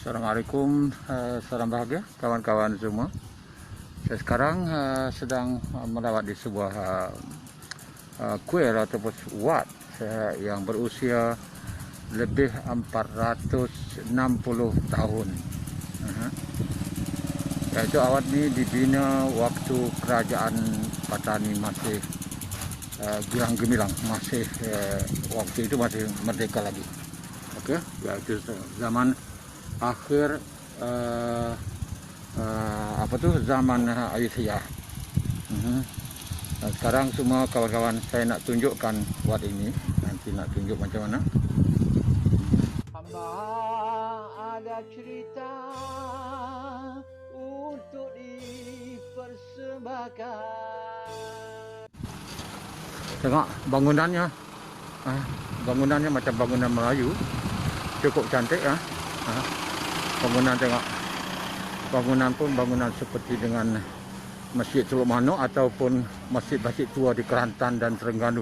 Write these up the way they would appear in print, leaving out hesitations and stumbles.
Assalamualaikum, salam bahagia kawan-kawan semua. Saya sekarang sedang melawat di sebuah kuil ataupun wat yang berusia lebih 460 tahun. Iaitu awat ini dibina waktu kerajaan Patani masih gilang gemilang, masih waktu itu masih merdeka lagi. Okey, iaitu zaman akhir zaman Ayutthaya. Dan sekarang semua kawan-kawan saya nak tunjukkan wat ini. Nanti nak tunjuk macam mana. Hamba ada cerita untuk dipersembahkan. Tengok bangunannya. Bangunannya macam bangunan Melayu. Cukup cantik ya. Bangunan tengok. Bangunan pun bangunan seperti dengan Masjid Teluk Manuk ataupun masjid-masjid tua di Kelantan dan Terengganu.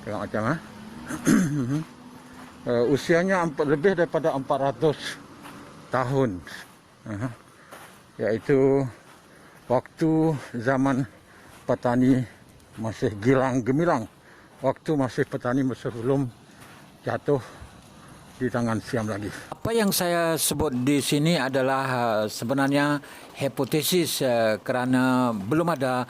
Tengok macam usianya lebih daripada 400 tahun. Iaitu waktu zaman petani masih gilang gemilang. Waktu masih petani sebelum jatuh di tangan Siam lagi. Apa yang saya sebut di sini adalah sebenarnya hipotesis kerana belum ada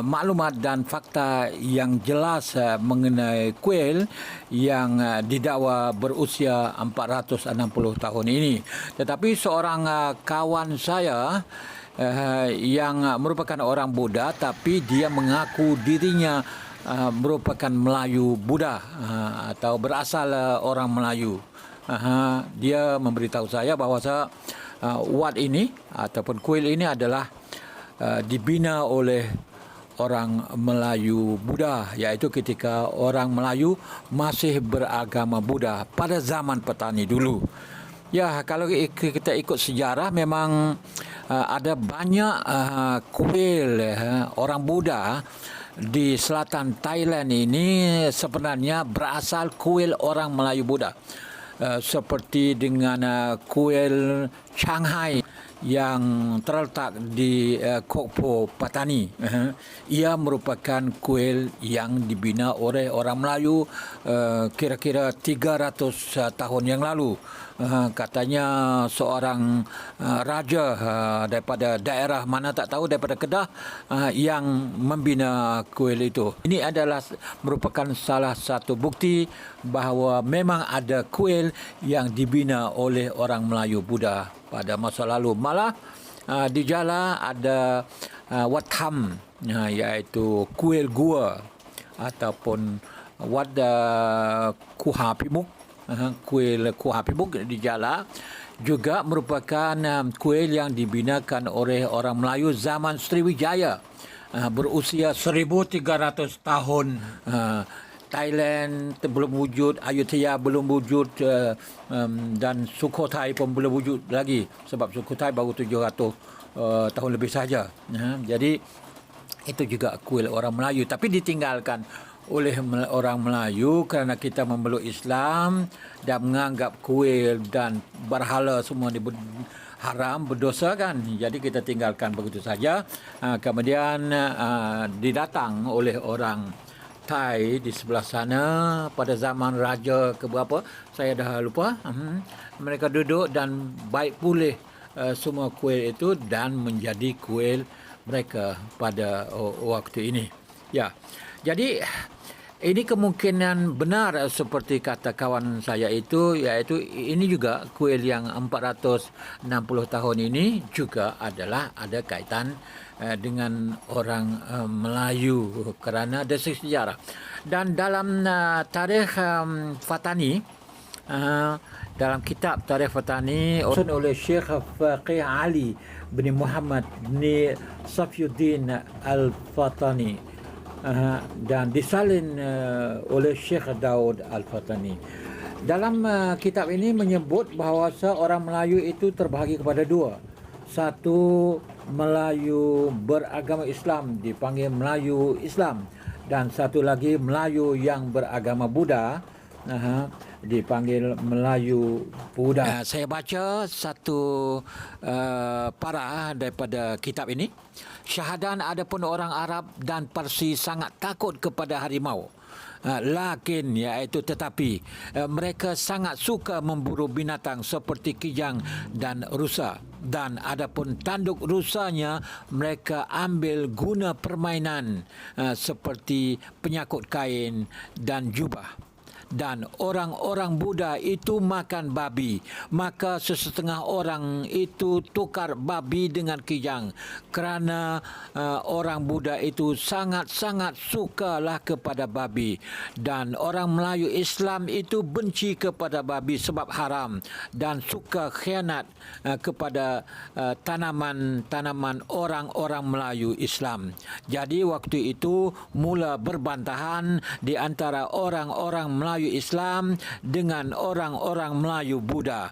maklumat dan fakta yang jelas mengenai kuil yang didakwa berusia 460 tahun ini. Tetapi seorang kawan saya yang merupakan orang Buddha tapi dia mengaku dirinya merupakan Melayu Buddha atau berasal orang Melayu. Dia memberitahu saya bahawa wat ini ataupun kuil ini adalah dibina oleh orang Melayu Buddha, iaitu ketika orang Melayu masih beragama Buddha pada zaman petani dulu. Ya, kalau kita ikut sejarah memang ada banyak kuil orang Buddha di selatan Thailand ini sebenarnya berasal kuil orang Melayu Buddha. Seperti dengan kuil Shanghai yang terletak di Kok Po Patani. Ia merupakan kuil yang dibina oleh orang Melayu kira-kira 300 tahun yang lalu. Katanya seorang raja daripada daerah mana tak tahu, daripada Kedah, yang membina kuil itu. Ini adalah merupakan salah satu bukti bahawa memang ada kuil yang dibina oleh orang Melayu Buddha pada masa lalu. Malah di Jala ada Wat Tham, iaitu kuil gua ataupun Wat Kuha Pimuk. Kuil Kuha Pimuk di Jala juga merupakan kuil yang dibinakan oleh orang Melayu zaman Sriwijaya, berusia 1300 tahun. Thailand belum wujud, Ayutthaya belum wujud, dan Sukhothai pun belum wujud lagi sebab Sukhothai baru 700 tahun lebih saja. Jadi itu juga kuil orang Melayu tapi ditinggalkan oleh orang Melayu kerana kita memeluk Islam dan menganggap kuil dan berhala semua haram, berdosa kan. Jadi kita tinggalkan begitu saja. Kemudian didatang oleh orang Thai di sebelah sana pada zaman raja ke berapa saya dah lupa. Mereka duduk dan baik pulih semua kuil itu dan menjadi kuil mereka pada waktu ini. Ya. Jadi ini kemungkinan benar seperti kata kawan saya itu, iaitu ini juga kuil yang 460 tahun ini juga adalah ada kaitan dengan orang Melayu kerana ada sejarah. Dan dalam tarikh Fatani, dalam kitab Tarikh Fatani oleh Syekh Faqih Ali bin Muhammad bin Safiyuddin Al-Fatani dan disalin oleh Syekh Daud Al-Fatani. Dalam kitab ini menyebut bahawa orang Melayu itu terbahagi kepada dua. Satu, Melayu beragama Islam dipanggil Melayu Islam, dan satu lagi Melayu yang beragama Buddha dipanggil Melayu Buddha. Saya baca satu parah daripada kitab ini. Syahadan adapun orang Arab dan Parsi sangat takut kepada harimau. Lakin iaitu tetapi mereka sangat suka memburu binatang seperti kijang dan rusa, dan adapun tanduk rusanya mereka ambil guna permainan seperti penyakut kain dan jubah. Dan orang-orang Buddha itu makan babi, maka sesetengah orang itu tukar babi dengan kijang, kerana orang Buddha itu sangat-sangat sukalah kepada babi, dan orang Melayu Islam itu benci kepada babi sebab haram dan suka khianat kepada tanaman-tanaman orang-orang Melayu Islam. Jadi waktu itu mula berbantahan di antara orang-orang Melayu Islam dengan orang-orang Melayu Buddha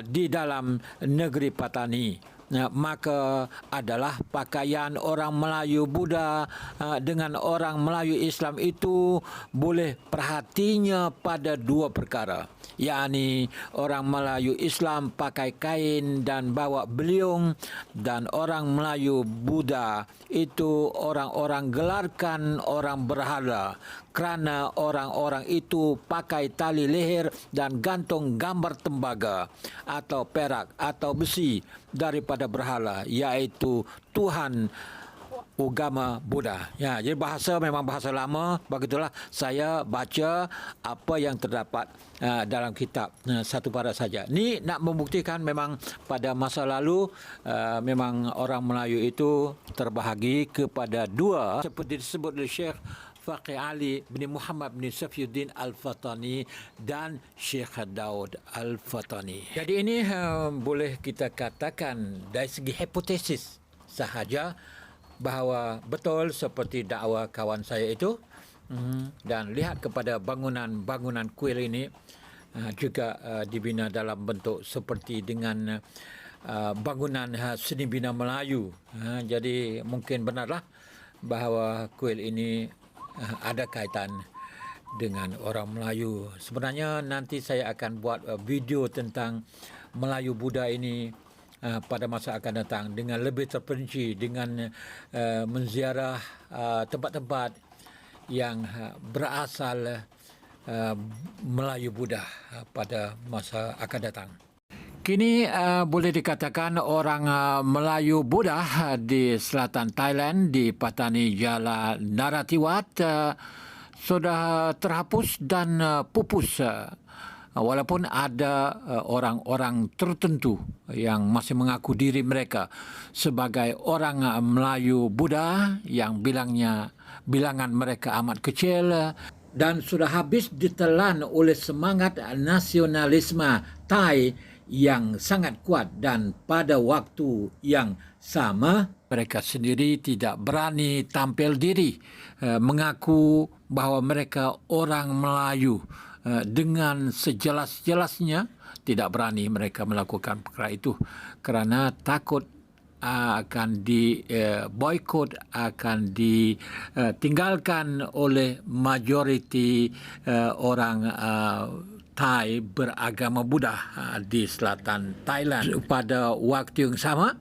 di dalam negeri Patani. Maka adalah pakaian orang Melayu Buddha dengan orang Melayu Islam itu boleh perhatinya pada dua perkara, yakni orang Melayu Islam pakai kain dan bawa beliung, dan orang Melayu Buddha itu orang-orang gelarkan orang berhala, kerana orang-orang itu pakai tali leher dan gantung gambar tembaga atau perak atau besi daripada berhala, iaitu Tuhan agama Buddha. Ya, jadi bahasa memang bahasa lama. Begitulah saya baca apa yang terdapat dalam kitab satu para saja. Ni nak membuktikan memang pada masa lalu memang orang Melayu itu terbahagi kepada dua, seperti disebut oleh Syekh Faqih Ali bin Muhammad bin Safiyuddin Al-Fatani dan Syekh Daud Al-Fatani. Jadi ini boleh kita katakan dari segi hipotesis sahaja bahawa betul seperti dakwa kawan saya itu. Dan lihat kepada bangunan kuil ini juga dibina dalam bentuk seperti dengan bangunan seni bina Melayu. Jadi mungkin benarlah bahawa kuil ini ada kaitan dengan orang Melayu. Sebenarnya nanti saya akan buat video tentang Melayu Buddha ini pada masa akan datang dengan lebih terperinci, dengan menziarah tempat-tempat yang berasal Melayu Buddha pada masa akan datang. Kini boleh dikatakan orang Melayu Buddha di selatan Thailand, di Patani Jala Narathiwat, sudah terhapus dan pupus. Walaupun ada orang-orang tertentu yang masih mengaku diri mereka sebagai orang Melayu Buddha yang bilangan mereka amat kecil dan sudah habis ditelan oleh semangat nasionalisme Thai yang sangat kuat, dan pada waktu yang sama mereka sendiri tidak berani tampil diri mengaku bahawa mereka orang Melayu. Dengan sejelas-jelasnya tidak berani mereka melakukan perkara itu kerana takut akan diboikot, akan ditinggalkan oleh majoriti orang Thai beragama Buddha di selatan Thailand. Pada waktu yang sama,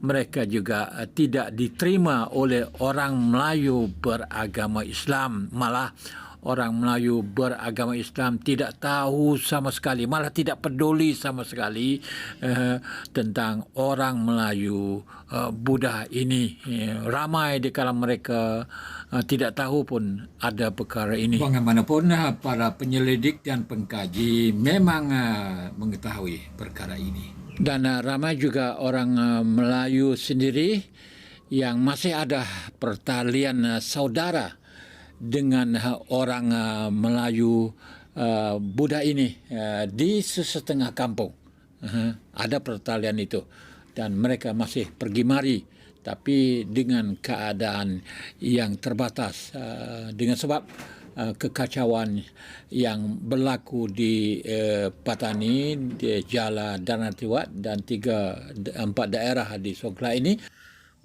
mereka juga tidak diterima oleh orang Melayu beragama Islam. Malah orang Melayu beragama Islam tidak tahu sama sekali, malah tidak peduli sama sekali tentang orang Melayu Buddha ini. Ramai di kalangan mereka tidak tahu pun ada perkara ini. Bagaimanapun para penyelidik dan pengkaji memang mengetahui perkara ini. Dan ramai juga orang Melayu sendiri yang masih ada pertalian saudara dengan orang Melayu Buddha ini di sesetengah kampung. Ada pertalian itu dan mereka masih pergi mari, tapi dengan keadaan yang terbatas dengan sebab kekacauan yang berlaku di Patani, di Jala Narathiwat dan 4 daerah di Songkhla ini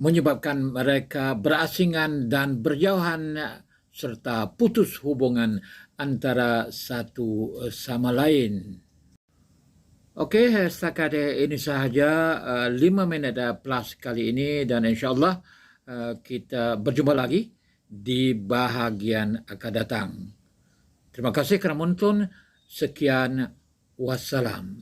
menyebabkan mereka berasingan dan berjauhan serta putus hubungan antara satu sama lain. Okey, setakat ini sahaja 5 minit plus kali ini, dan insyaAllah kita berjumpa lagi di bahagian akan datang. Terima kasih kerana menonton. Sekian, wassalam.